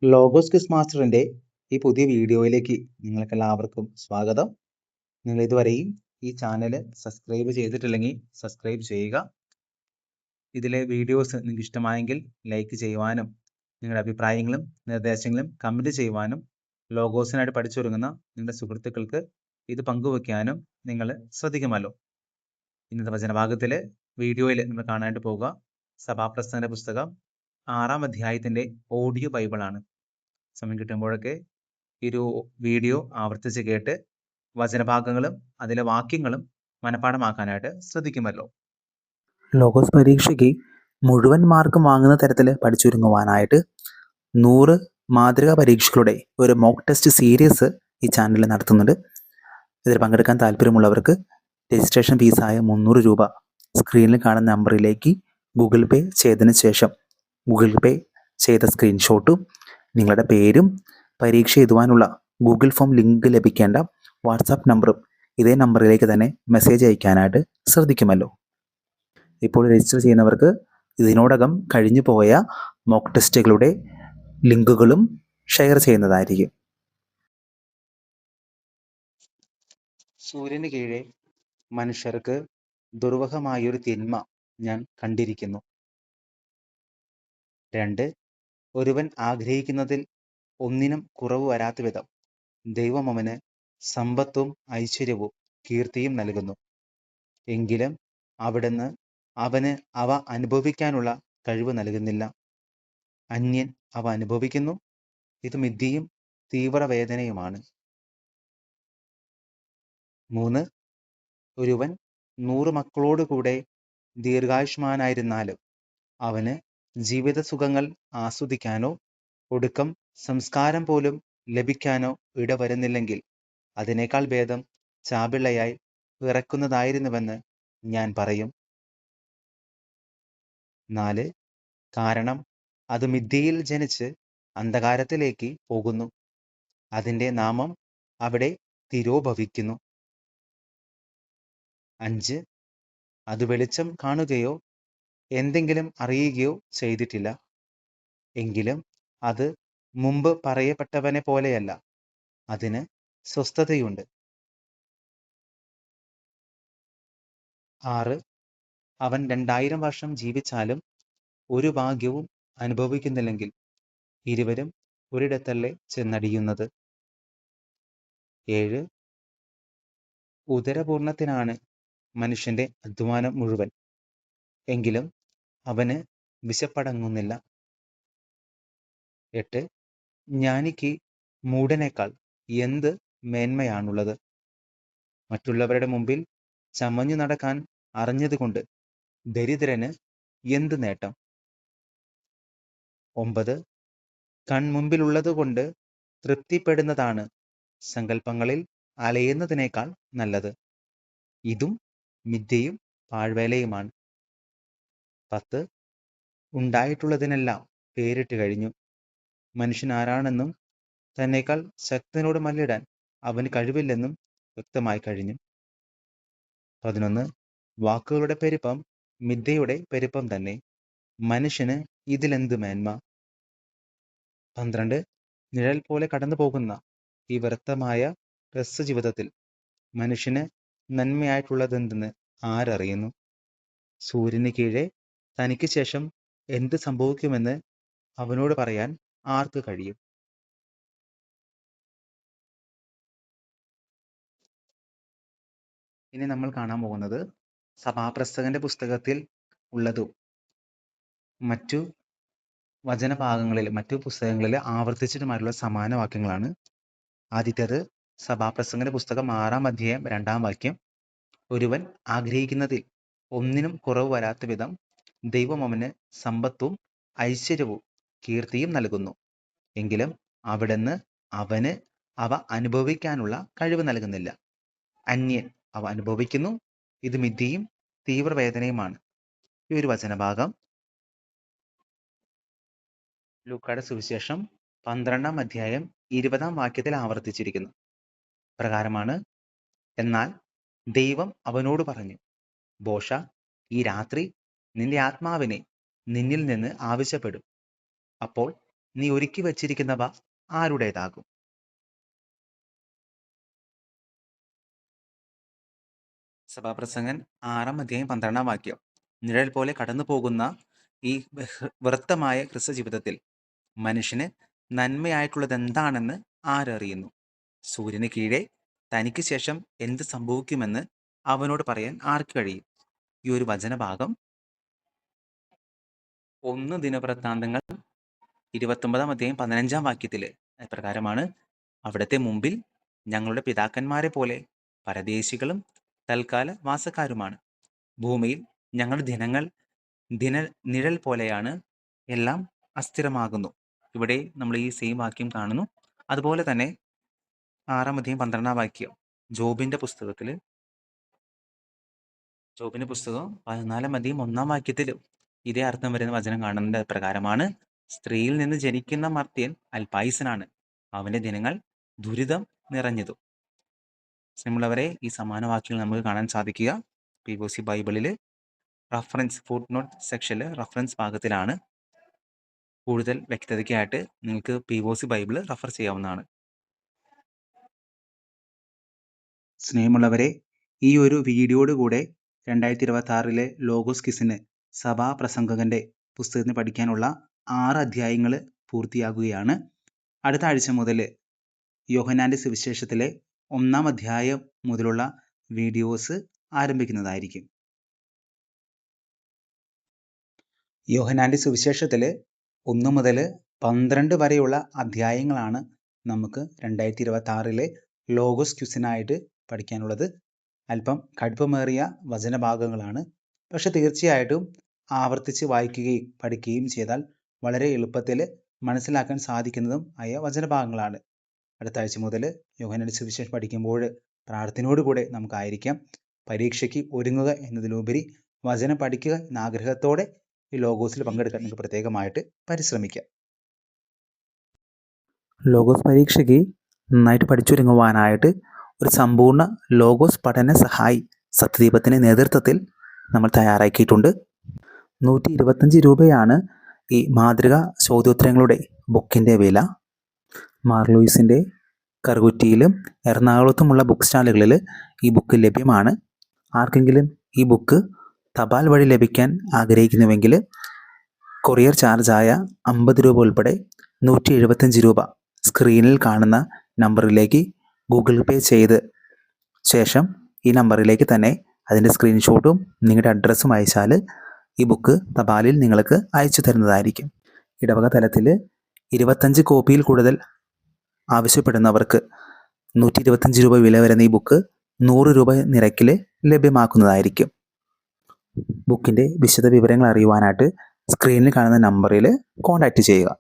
Logos quiz മാസ്റ്ററിന്റെ ഈ പുതിയ വീഡിയോയിലേക്ക് നിങ്ങൾക്ക് എല്ലാവർക്കും സ്വാഗതം. നിങ്ങൾ ഇതുവരെയും ഈ ചാനൽ സബ്സ്ക്രൈബ് ചെയ്തിട്ടില്ലെങ്കിൽ സബ്സ്ക്രൈബ് ചെയ്യുക. ഇതിലെ വീഡിയോസ് നിങ്ങൾക്ക് ഇഷ്ടമായെങ്കിൽ ലൈക്ക് ചെയ്യുവാനും നിങ്ങളുടെ അഭിപ്രായങ്ങളും നിർദ്ദേശങ്ങളും കമന്റ് ചെയ്യുവാനും ലോഗോസിനായിട്ട് പഠിച്ചുറങ്ങുന്ന നിങ്ങളുടെ സുഹൃത്തുക്കൾക്ക് ഇത് പങ്കുവയ്ക്കാനും നിങ്ങൾ ശ്രദ്ധിക്കുമല്ലോ. ഇന്നത്തെ വചനഭാഗത്തിലെ വീഡിയോയിൽ നമ്മൾ കാണാനായിട്ട് പോവുക സഭാപ്രസംഗ പുസ്തകം 6-ാം അധ്യായത്തിന്റെ ഓഡിയോ ബൈബിളാണ്. സമയം കിട്ടുമ്പോഴൊക്കെ ഈ ഒരു വീഡിയോ ആവർത്തിച്ച് കേട്ട് വചനഭാഗങ്ങളും അതിലെ വാക്യങ്ങളും മനഃപ്പാഠമാക്കാനായിട്ട് ശ്രദ്ധിക്കുമല്ലോ. ലോഗോസ് പരീക്ഷയ്ക്ക് മുഴുവൻ മാർക്കും വാങ്ങുന്ന തരത്തിൽ പഠിച്ചൊരുങ്ങുവാനായിട്ട് 100 മാതൃകാ പരീക്ഷകളുടെ ഒരു മോക്ക് ടെസ്റ്റ് സീരീസ് ഈ ചാനലിൽ നടത്തുന്നുണ്ട്. ഇതിൽ പങ്കെടുക്കാൻ താല്പര്യമുള്ളവർക്ക് രജിസ്ട്രേഷൻ ഫീസായ 300 രൂപ സ്ക്രീനിൽ കാണുന്ന നമ്പറിലേക്ക് ഗൂഗിൾ പേ ചെയ്തതിന് ശേഷം ഗൂഗിൾ പേ ചെയ്ത സ്ക്രീൻഷോട്ടും നിങ്ങളുടെ പേരും പരീക്ഷ എഴുതുവാനുള്ള ഗൂഗിൾ ഫോം ലിങ്ക് ലഭിക്കേണ്ട വാട്സാപ്പ് നമ്പറും ഇതേ നമ്പറിലേക്ക് തന്നെ മെസ്സേജ് അയക്കാനായിട്ട് ശ്രദ്ധിക്കുമല്ലോ. ഇപ്പോൾ രജിസ്റ്റർ ചെയ്യുന്നവർക്ക് ഇതിനോടകം കഴിഞ്ഞു പോയ മോക്ക് ടെസ്റ്റുകളുടെ ലിങ്കുകളും ഷെയർ ചെയ്യുന്നതായിരിക്കും. സൂര്യന് കീഴെ മനുഷ്യർക്ക് ദുർവഹമായൊരു തിന്മ ഞാൻ കണ്ടിരിക്കുന്നു. 2. ഒരുവൻ ആഗ്രഹിക്കുന്നതിൽ ഒന്നിനും കുറവ് വരാത്ത വിധം ദൈവം അവന് സമ്പത്തും ഐശ്വര്യവും കീർത്തിയും നൽകുന്നു. എങ്കിലും അവിടുന്ന് അവന് അവ അനുഭവിക്കാനുള്ള കഴിവ് നൽകുന്നില്ല. അന്യൻ അവ അനുഭവിക്കുന്നു. ഇത് മിഥ്യയും തീവ്രവേദനയുമാണ്. 3. ഒരുവൻ 100 മക്കളോടുകൂടെ ദീർഘായുഷ്മാനായിരുന്നാലും അവന് ജീവിത സുഖങ്ങൾ ആസ്വദിക്കാനോ ഒടുക്കം സംസ്കാരം പോലും ലഭിക്കാനോ ഇടവരുന്നില്ലെങ്കിൽ അതിനേക്കാൾ ഭേദം ചാപിള്ളയായി പിറക്കുന്നതായിരുന്നുവെന്ന് ഞാൻ പറയും. 4. കാരണം അത് മിഥ്യയിൽ ജനിച്ച് അന്ധകാരത്തിലേക്ക് പോകുന്നു. അതിൻ്റെ നാമം അവിടെ തിരോഭവിക്കുന്നു. 5. അത് വെളിച്ചം കാണുകയോ എന്തെങ്കിലും അറിയുകയോ ചെയ്തിട്ടില്ല. എങ്കിലും അത് മുമ്പ് പറയപ്പെട്ടവനെ പോലെയല്ല. അതിന് സ്വസ്ഥതയുണ്ട്. 6. അവൻ 2000 വർഷം ജീവിച്ചാലും ഒരു ഭാഗ്യവും അനുഭവിക്കുന്നില്ലെങ്കിൽ ഇരുവരും ഒരിടത്തല്ലേ ചെന്നടിയുന്നത്. 7. ഉദരപൂർണത്തിനാണ് മനുഷ്യന്റെ അധ്വാനം മുഴുവൻ, എങ്കിലും അവന് വിശപ്പടങ്ങുന്നില്ല. 8. ജ്ഞാനിക്ക് മൂഢനേക്കാൾ എന്ത് മേന്മയാണുള്ളത്? മറ്റുള്ളവരുടെ മുമ്പിൽ ചമഞ്ഞു നടക്കാൻ അറിഞ്ഞതുകൊണ്ട് ദരിദ്രന് എന്ത് നേട്ടം? 9. കൺമുമ്പിലുള്ളതുകൊണ്ട് തൃപ്തിപ്പെടുന്നതാണ് സങ്കല്പങ്ങളിൽ അലയുന്നതിനേക്കാൾ നല്ലത്. ഇതും മിഥ്യയും പാഴ്വേലയുമാണ്. 10. ഉണ്ടായിട്ടുള്ളതിനെല്ലാം പേരിട്ട് കഴിഞ്ഞു. മനുഷ്യൻ ആരാണെന്നും തന്നേക്കാൾ ശക്തനോട് മല്ലിടാൻ അവന് കഴിവില്ലെന്നും വ്യക്തമായി കഴിഞ്ഞു. 11. വാക്കുകളുടെ പെരുപ്പം മിഥ്യയുടെ പെരുപ്പം തന്നെ. മനുഷ്യന് ഇതിലെന്ത് മേന്മ? 12. നിഴൽ പോലെ കടന്നു പോകുന്ന ഈ വ്യർത്ഥമായ ഹ്രസ്വ ജീവിതത്തിൽ മനുഷ്യന് നന്മയായിട്ടുള്ളതെന്തെന്ന് ആരറിയുന്നു? സൂര്യന് കീഴെ തനിക്ക് ശേഷം എന്ത് സംഭവിക്കുമെന്ന് അവനോട് പറയാൻ ആർക്ക് കഴിയും? ഇനി നമ്മൾ കാണാൻ പോകുന്നത് സഭാപ്രസംഗന്റെ പുസ്തകത്തിൽ ഉള്ളതും മറ്റു വചനഭാഗങ്ങളിൽ മറ്റു പുസ്തകങ്ങളിൽ ആവർത്തിച്ചിട്ടുമായിട്ടുള്ള സമാന വാക്യങ്ങളാണ്. ആദ്യത്തേത് സഭാപ്രസംഗന്റെ പുസ്തകം 6-ാം അധ്യായം 2-ാം വാക്യം. ഒരുവൻ ആഗ്രഹിക്കുന്നതിൽ ഒന്നിനും കുറവ് വരാത്ത വിധം ദൈവം അവന് സമ്പത്തും ഐശ്വര്യവും കീർത്തിയും നൽകുന്നു. എങ്കിലും അവിടുന്ന് അവന് അവ അനുഭവിക്കാനുള്ള കഴിവ് നൽകുന്നില്ല. അന്യൻ അവ അനുഭവിക്കുന്നു. ഇത് മിഥ്യയും തീവ്രവേദനയുമാണ്. ഈ ഒരു വചനഭാഗം ലൂക്കായുടെ സുവിശേഷം 12-ാം അധ്യായം 20-ാം വാക്യത്തിൽ ആവർത്തിച്ചിരിക്കുന്നു. പ്രകാരമാണ്: എന്നാൽ ദൈവം അവനോട് പറഞ്ഞു, ബോഷ, ഈ രാത്രി നിന്റെ ആത്മാവിനെ നിന്നിൽ നിന്ന് ആവശ്യപ്പെടും. അപ്പോൾ നീ ഒരുക്കി വച്ചിരിക്കുന്നവ ആരുടേതാകും? സഭാപ്രസംഗൻ 6-ാം അധ്യായം 12-ാം വാക്യം. നിഴൽ പോലെ കടന്നു പോകുന്ന ഈ വ്യർത്ഥമായ ക്രിസ്തു ജീവിതത്തിൽ മനുഷ്യന് നന്മയായിട്ടുള്ളത് എന്താണെന്ന് ആരറിയുന്നു? സൂര്യന് കീഴെ തനിക്ക് ശേഷം എന്ത് സംഭവിക്കുമെന്ന് അവനോട് പറയാൻ ആർക്ക് കഴിയും? ഈ ഒരു വചനഭാഗം 1 ദിനവൃത്താന്തങ്ങൾ 29-ാം അധ്യായം 15-ാം വാക്യത്തില് പ്രകാരമാണ്. അവിടുത്തെ മുമ്പിൽ ഞങ്ങളുടെ പിതാക്കന്മാരെ പോലെ പരദേശികളും തൽക്കാല വാസക്കാരുമാണ്. ഭൂമിയിൽ ഞങ്ങളുടെ ദിനങ്ങൾ നിഴൽ പോലെയാണ്, എല്ലാം അസ്ഥിരമാകുന്നു. ഇവിടെ നമ്മൾ ഈ സെയിം വാക്യം കാണുന്നു. അതുപോലെ തന്നെ 6-ാം അധ്യായം 12-ാം വാക്യം ജോബിന്റെ പുസ്തകം 14-ാം അധ്യായം 1-ാം വാക്യത്തിലും ഇതേ അർത്ഥം വരുന്ന വചനം കാണുന്നത് പ്രകാരമാണ്. സ്ത്രീയിൽ നിന്ന് ജനിക്കുന്ന മർത്യൻ അല്പായുസനാണ്, അവന്റെ ദിനങ്ങൾ ദുരിതം നിറഞ്ഞതും. സ്നേഹമുള്ളവരെ, ഈ സമാന വാക്യങ്ങൾ നമുക്ക് കാണാൻ സാധിക്കുക POC ബൈബിളിൽ റഫറൻസ് ഫുട് നോട്ട് സെക്ഷനിൽ റഫറൻസ് ഭാഗത്തിലാണ്. കൂടുതൽ വ്യക്തതയ്ക്കായിട്ട് നിങ്ങൾക്ക് POC ബൈബിൾ റഫർ ചെയ്യാവുന്നതാണ്. സ്നേഹമുള്ളവരെ, ഈ ഒരു വീഡിയോയുടെ കൂടെ 2026 ലോഗോസ് ക്വിസിന് സഭാപ്രസംഗകന്റെ പുസ്തകത്തിന് പഠിക്കാനുള്ള 6 അധ്യായങ്ങൾ പൂർത്തിയാകുകയാണ്. അടുത്ത ആഴ്ച മുതൽ യോഹന്നാന്റെ സുവിശേഷത്തിലെ 1-ാം അധ്യായം മുതലുള്ള വീഡിയോസ് ആരംഭിക്കുന്നതായിരിക്കും. യോഹന്നാന്റെ സുവിശേഷത്തില് 1 മുതൽ 12 വരെയുള്ള അധ്യായങ്ങളാണ് നമുക്ക് 2026 ലോഗോസ് ക്വിസിനായിട്ട് പഠിക്കാനുള്ളത്. അല്പം കടുപ്പമേറിയ വചനഭാഗങ്ങളാണ്. പക്ഷെ തീർച്ചയായിട്ടും ആവർത്തിച്ച് വായിക്കുകയും പഠിക്കുകയും ചെയ്താൽ വളരെ എളുപ്പത്തിൽ മനസ്സിലാക്കാൻ സാധിക്കുന്നതും ആയ വചനഭാഗങ്ങളാണ്. അടുത്ത ആഴ്ച മുതൽ യോഹന്നാന്റെ സുവിശേഷം പഠിക്കുമ്പോൾ പ്രാർത്ഥനയോടുകൂടെ നമുക്കായിരിക്കാം. പരീക്ഷയ്ക്ക് ഒരുങ്ങുക എന്നതിലുപരി വചനം പഠിക്കുക എന്ന ആഗ്രഹത്തോടെ ഈ ലോഗോസിൽ പങ്കെടുക്കാൻ നിങ്ങൾക്ക് പ്രത്യേകമായിട്ട് പരിശ്രമിക്കാം. ലോഗോസ് പരീക്ഷയ്ക്ക് നന്നായിട്ട് പഠിച്ചൊരുങ്ങുവാനായിട്ട് ഒരു സമ്പൂർണ്ണ ലോഗോസ് പഠന സഹായി സത്യദീപത്തിൻ്റെ നേതൃത്വത്തിൽ നമ്മൾ തയ്യാറാക്കിയിട്ടുണ്ട്. 125 രൂപയാണ് ഈ മാതൃക ചോദ്യോത്തരങ്ങളുടെ ബുക്കിൻ്റെ വില. മാർലൂയിസിൻ്റെ കറുകുറ്റിയിലും എറണാകുളത്തുമുള്ള ബുക്ക് സ്റ്റാളുകളിൽ ഈ ബുക്ക് ലഭ്യമാണ്. ആർക്കെങ്കിലും ഈ ബുക്ക് തപാൽ വഴി ലഭിക്കാൻ ആഗ്രഹിക്കുന്നുവെങ്കിൽ കൊറിയർ ചാർജായ 50 രൂപ ഉൾപ്പെടെ 175 രൂപ സ്ക്രീനിൽ കാണുന്ന നമ്പറിലേക്ക് ഗൂഗിൾ പേ ചെയ്ത് ശേഷം ഈ നമ്പറിലേക്ക് തന്നെ അതിൻ്റെ സ്ക്രീൻഷോട്ടും നിങ്ങളുടെ അഡ്രസ്സും അയച്ചാൽ ഈ ബുക്ക് തപാലിൽ നിങ്ങൾക്ക് അയച്ചു തരുന്നതായിരിക്കും. ഇടവക തലത്തിൽ 25 കോപ്പിയിൽ കൂടുതൽ ആവശ്യപ്പെടുന്നവർക്ക് 125 രൂപ വില വരുന്ന ഈ ബുക്ക് 100 രൂപ നിരക്കിൽ ലഭ്യമാക്കുന്നതായിരിക്കും. ബുക്കിൻ്റെ വിശദ വിവരങ്ങൾ അറിയുവാനായിട്ട് സ്ക്രീനിൽ കാണുന്ന നമ്പറിൽ കോൺടാക്റ്റ് ചെയ്യുക.